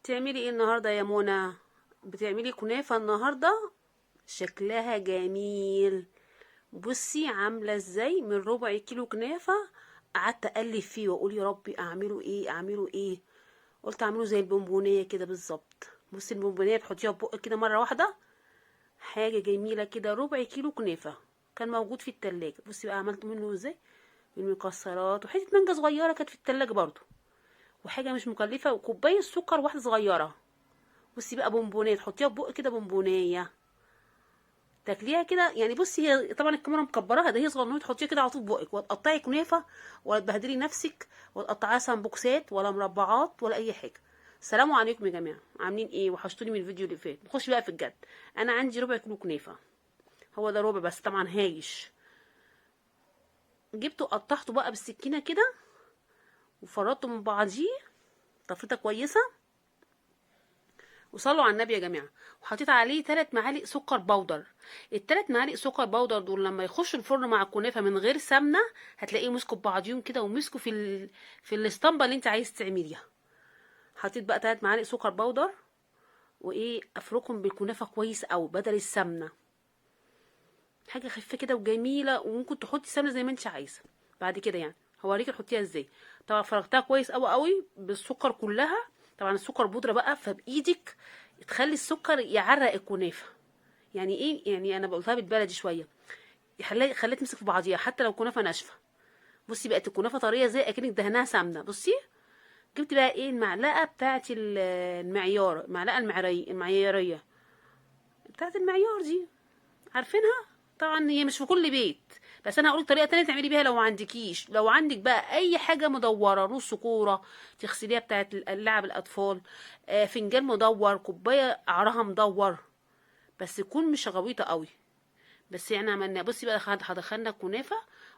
بتعملي ايه النهارده يا منى؟ بتعملي كنافه النهارده؟ شكلها جميل. بصي عامله ازاي من ربع كيلو كنافه. قعدت اقلب فيه واقول يا ربي اعمله ايه اعمله ايه. قلت اعمله زي البونبونيه كده بالظبط. بصي البونبونيه بتحطيها في بقك كده مره واحده. حاجه جميله كده، ربع كيلو كنافه كان موجود في التلاجة. بصي بقى عملت منه ازاي، من مكسرات وحته مانجا صغيره كانت في التلاجة برضو، وحاجه مش مكلفه، وكوبايه سكر واحده صغيره. بصي بقى بونبونيه تحطيها في بقك كده، بونبونيه تاكليها كده يعني. بصي هي طبعا الكاميرا مكبراها، ده هي صغنونه، تحطيها كده على طول في بقك، وتقطعي كنافه ولا تبهدلي نفسك، وتقطعيها سمبوكسات ولا مربعات ولا اي حاجه. السلام عليكم يا جماعه، عاملين ايه؟ وحشتوني من الفيديو اللي فات. نخش بقى في الجد. انا عندي ربع كيلو كنافه، هو ده ربع بس طبعا هايش. جبته قطعته بقى بالسكينه كده، وفرطته من بعضيه تفريطه كويسه. وصلوا على النبي يا جماعه. وحطيت عليه 3 معالق سكر بودر. ال3 معالق سكر بودر دول لما يخشوا الفرن مع الكنافه من غير سمنه، هتلاقيه مسكوا ببعضيهم كده، ومسكوا في الاسطمبه اللي انت عايز تعمليها. حطيت بقى 3 معالق سكر بودر، وايه افركهم بالكنافه كويس قوي بدل السمنه. حاجه خفيفه كده وجميله، وممكن تحطي سمنه زي ما انت عايزه بعد كده يعني. هوريكي تحطيها ازاي. طبعا فركتها كويس قوي قوي بالسكر كلها. طبعا السكر بودره بقى، فبايدك تخلي السكر يعرق الكنافه. يعني ايه يعني، انا بقولها بالبلدي شويه، خليها تمسك في بعضيها حتى لو كنافه ناشفه. بصي بقت الكنافه طريه زي اكنك دهنها سمنه. بصي جبت بقى ايه، المعلقه بتاعه المعيار، المعلقه المعياريه بتاعه المعيار دي، عارفينها؟ طبعا هي مش في كل بيت، بس انا هقول طريقه تانية تعملي بيها لو ما عندكيش. لو عندك بقى اي حاجه مدوره، نص كوره تغسليها بتاعه لعب الاطفال، فنجان مدور، كوبايه قعرها مدور، بس يكون مش غويطه قوي. بس يعني عملنا، بصي بقى هدخلنا الكنافه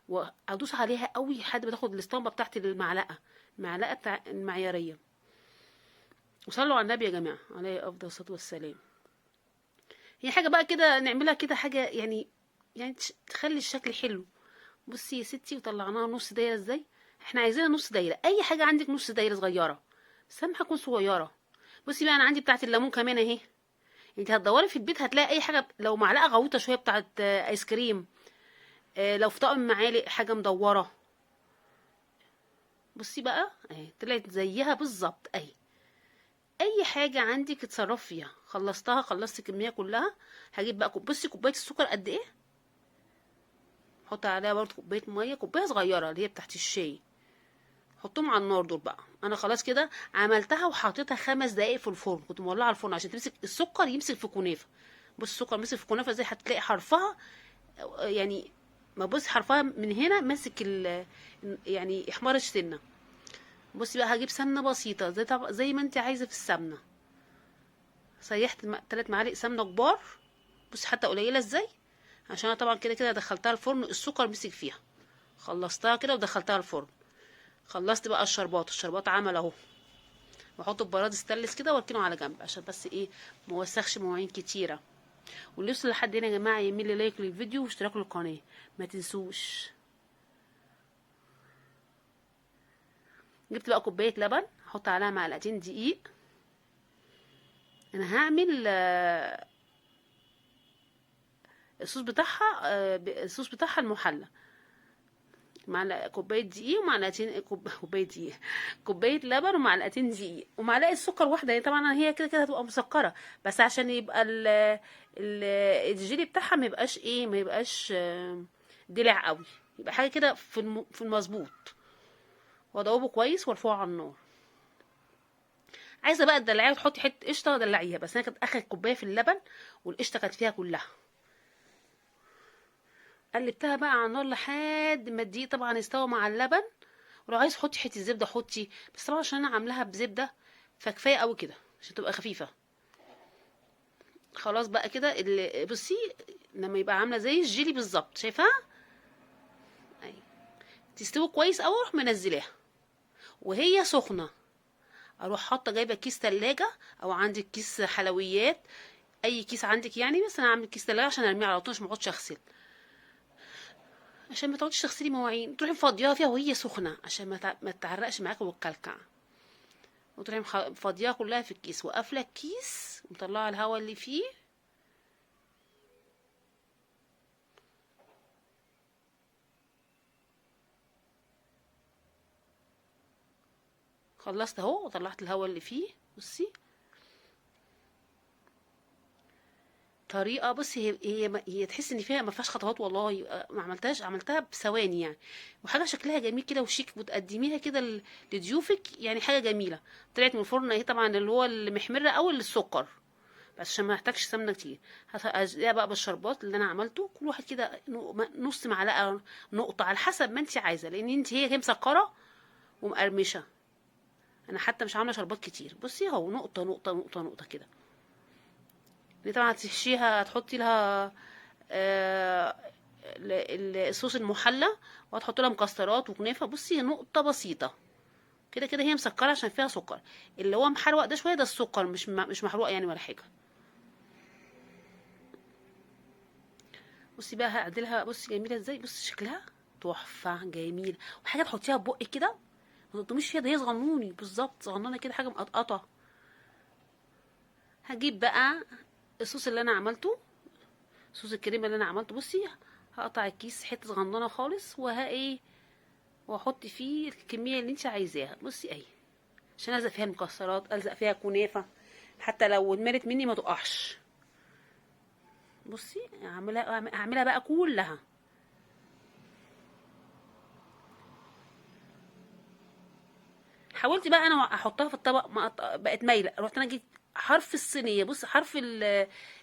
وادوس عليها قوي لحد ما تاخد الاسطمبه بتاعت المعلقه، المعلقه بتاع المعياريه. وصلوا على النبي يا جماعه عليه افضل الصلاه والسلام. هي حاجه بقى كده نعملها كده حاجه يعني، يعني تخلي الشكل حلو. بصي يا ستي، وطلعناها نص دايره ازاي. احنا عايزينها نص دايره، اي حاجه عندك نص دايره صغيره، بس اهم حاجه تكون صغيره. بصي بقى انا عندي بتاعت الليمون كمان اهي. انت هتدوري في البيت هتلاقي اي حاجه، لو معلقه غويطه شويه بتاعت ايس كريم، لو في طقم معالق حاجه مدوره. بصي بقى اهي طلعت زيها بالظبط اهي. اي حاجه عندك اتصرفي فيها. خلصتها، خلصت الكميه كلها. هجيب بقى بصي كوبايه السكر قد ايه، حط عليها برضه كوبايه ميه، كوبايه صغيره اللي هي بتاعت الشاي. حطهم على النار دول بقى. انا خلاص كده عملتها وحطيتها 5 دقايق في الفرن، كنت مولعه الفرن عشان تمسك السكر، يمسك في كنافه. بص السكر مسك في كنافه ازاي، هتلاقي حرفها يعني، ما بص حرفها من هنا ماسك يعني احمر السنه. بصي بقى هجيب سمنه بسيطه زي ما انت عايزه في السمنه. سيحت 3 معالق سمنه كبار. بصي حتى قليله ازاي، عشان انا طبعا كده كده دخلتها الفرن السكر مسك فيها. خلصتها كده ودخلتها الفرن. خلصت بقى الشربات عمل اهو. واحطه في براد ستانلس كده واركنه على جنب، عشان بس ايه ما وسخش مواعين كتيره. واللي يوصل لحد هنا يا جماعه يعمل لي لايك للفيديو واشتراك للقناه، ما تنسوش. جبت بقى كوبايه لبن، احط عليها معلقتين دقيق. انا هعمل الصوص بتاعها، الصوص بتاعها المحلى. معلقه كوبايه دقيق ومعلقتين كوبايه دقيق، كوبايه لبن ومعلقتين دقيق ومعلقه سكر واحده. يعني طبعا هي كده كده هتبقى مسكره، بس عشان يبقى ال الجيلي بتاعها ما يبقاش ايه، ما يبقاش دلع قوي، يبقى حاجه كده في المظبوط. وادوبه كويس وارفعه على النار. عايزه بقى تدلعيها وتحطي حته قشطه دلعيها، بس انا كانت اخر كوبايه في اللبن والقشطه كانت فيها كلها. قلبتها بقى على النار لحد ما الدقيق طبعا استوى مع اللبن. ولو عايز حطي حته زبده حطي، بس طبعا عشان انا عاملاها بزبده فكفايه قوي كده عشان تبقى خفيفه. خلاص بقى كده اللي بصي لما يبقى عامله زي الجيلي بالظبط، شايفاها اهي، تستوي كويس قوي اروح منزلاها وهي سخنه. اروح حاطه جايبه كيس تلاجة او عندك كيس حلويات، اي كيس عندك يعني، بس انا عامل كيس تلاجة عشان ارميه على طول عشان ما اقعدش اغسل، عشان ما تقعديش تغسلي مواعين، تروحي مفضياها فيها وهي سخنه عشان ما تتعرقش معاكي وتكلكع. وتروحي فاضياها كلها في الكيس وقافله الكيس ومطلعه الهواء اللي فيه. خلصت اهو وطلعت الهواء اللي فيه. بصي طريقه، بصي هي تحس ان فيها ما فيهاش خطوات والله، ما عملتها بثواني يعني، وحاجه شكلها جميل كده وشيك، وتقدميها كده لضيوفك يعني، حاجه جميله. طلعت من الفرن اهي، طبعا اللي هو المحمره او السكر، بس عشان ما احتاجش سمنه كتير. هتقليها بقى بالشربات اللي انا عملته، كل واحد كده نص معلقه، نقطه، على حسب ما انت عايزه، لان انت هي مسكره ومقرمشه. انا حتى مش عامله شربات كتير. بصي اهو، نقطه نقطه نقطه نقطه كده. دي طبعا هتحشيها، هتحطي لها الصوص المحلى، وهتحط لها مكسرات وكنافه. بصي نقطه بسيطه كده كده، هي مسكره عشان فيها سكر. اللي هو محروق ده شويه، ده السكر، مش محروق يعني ولا حاجه. بصي بقى هعدلها، بصي جميله ازاي، بصي شكلها تحفه جميل. وحاجه تحطيها في بقك كده ما تقطميش فيها، ده هي صغنوني بالظبط، صغنونه كده، حاجه مقطقطه. هجيب بقى الصوص اللي انا عملته، صوص الكريمه اللي انا عملته. بصي هقطع الكيس حته صغننه خالص، ايه، واحط فيه الكميه اللي انت عايزاها. بصي اهي، عشان الزق فيها المكسرات، الزق فيها كنافه، حتى لو اتمرت مني ما تقعش. بصي هعملها بقى كلها. حاولت بقى انا احطها في الطبق، ما بقت مايله، رحت انا جيت حرف الصينيه، بص حرف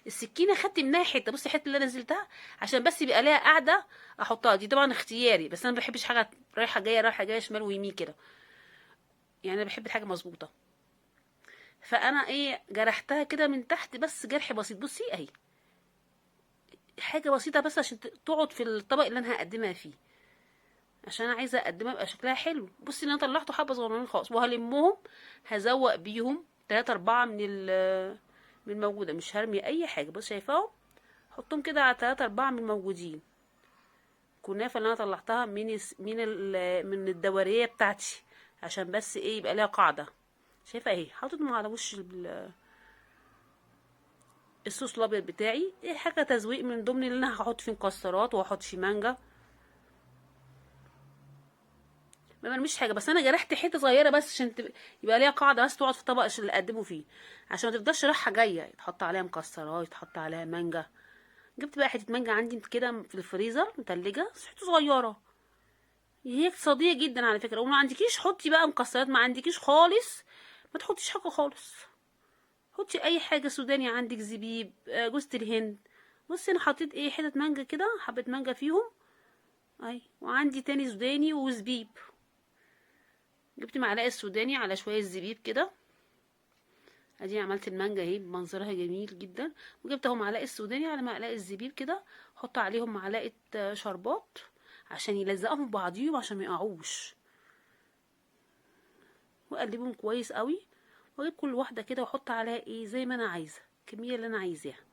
السكينه، خدت منها حته، بصي الحته اللي انا نزلتها عشان بس يبقى ليها قاعده احطها. دي طبعا اختياري، بس انا ما بحبش حاجه رايحه جايه رايحه جايه شمال ويمين كده، يعني انا بحب الحاجه مظبوطه. فانا ايه، جرحتها كده من تحت بس جرح بسيط. بصي اهي، حاجه بسيطه بس عشان تقعد في الطبق اللي انا هقدمها فيه، عشان انا عايزه اقدمها يبقى شكلها حلو. بصي انا طلعته حبه صغيرين خالص، وهلمهم، هزوق بيهم 3 4 من الموجوده، مش هرمي اي حاجه. بص شايفاهم، حطهم كده على 3 4 من الموجودين. كنافه اللي انا طلعتها من الدوريه بتاعتي، عشان بس ايه، يبقى ليها قاعده. شايفه اهي، حاططهم على وش الصوص الابيض بتاعي. ايه، حاجه تزويق من ضمن اللي انا هحط فيه مكسرات وهحط فيه مانجا. ما برميش حاجه، بس انا جرحت حته صغيره بس عشان يبقى ليها قاعده بس تقعد في الطبق اللي اقدمه فيه، عشان ما تفضلش رايحه جايه يتحط عليها مكسرات، يتحط عليها مانجا. جبت بقى حته مانجا عندي كده في الفريزر متلجه، حته صغيره، هي اقتصاديه جدا على فكره. وما عندكيش حطي بقى مكسرات، ما عندكيش خالص ما تحطيش حاجه خالص، حطي اي حاجه سوداني عندك، زبيب، جوز الهند. بصي انا حطيت ايه، حته مانجا كده، حبه مانجا فيهم اي، وعندي تاني سوداني وزبيب. جبت معلقه سوداني على شويه زبيب كده، ادي عملت المانجا اهي بمنظرها جميل جدا. وجبت اهو معلقه سوداني على معلقه زبيب كده، احط عليهم معلقه شربات عشان يلزقهم في بعضيهم عشان ما يقعوش، واقلبهم كويس قوي. واجيب كل واحده كده واحط عليها ايه زي ما انا عايزه، الكميه اللي انا عايزاها.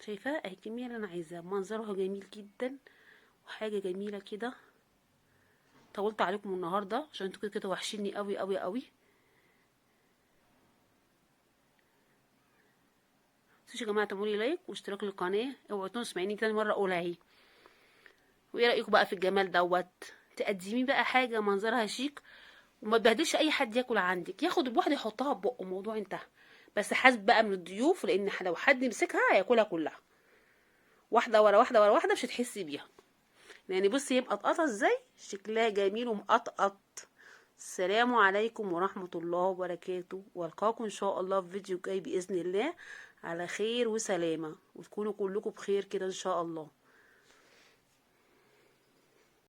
شايفاها اهي، الكميه اللي انا عايزاها، منظرها جميل جدا وحاجه جميله كده. طولت عليكم النهارده عشان انتوا كده كده وحشيني قوي قوي قوي. متنسوش يا جماعه تعملوا لي لايك واشتراك للقناه، اوعوا تسمعيني تاني مره اقولها اهي. وايه رايكم بقى في الجمال تقدميه بقى حاجه منظرها شيك، وما تبهدلش اي حد ياكل عندك، ياخد بواحده يحطها في بقه، الموضوع انتهى. بس حاسب بقى من الضيوف، لان لو حد مسكها هياكلها كلها، واحده ورا واحده ورا واحده، مش هتحسي بيها. يعني بصي هي مقطقطه ازاي، شكلها جميل ومقطقط. السلام عليكم ورحمه الله وبركاته، والقاكم ان شاء الله في فيديو جاي باذن الله على خير وسلامه، وتكونوا كلكم بخير كده ان شاء الله.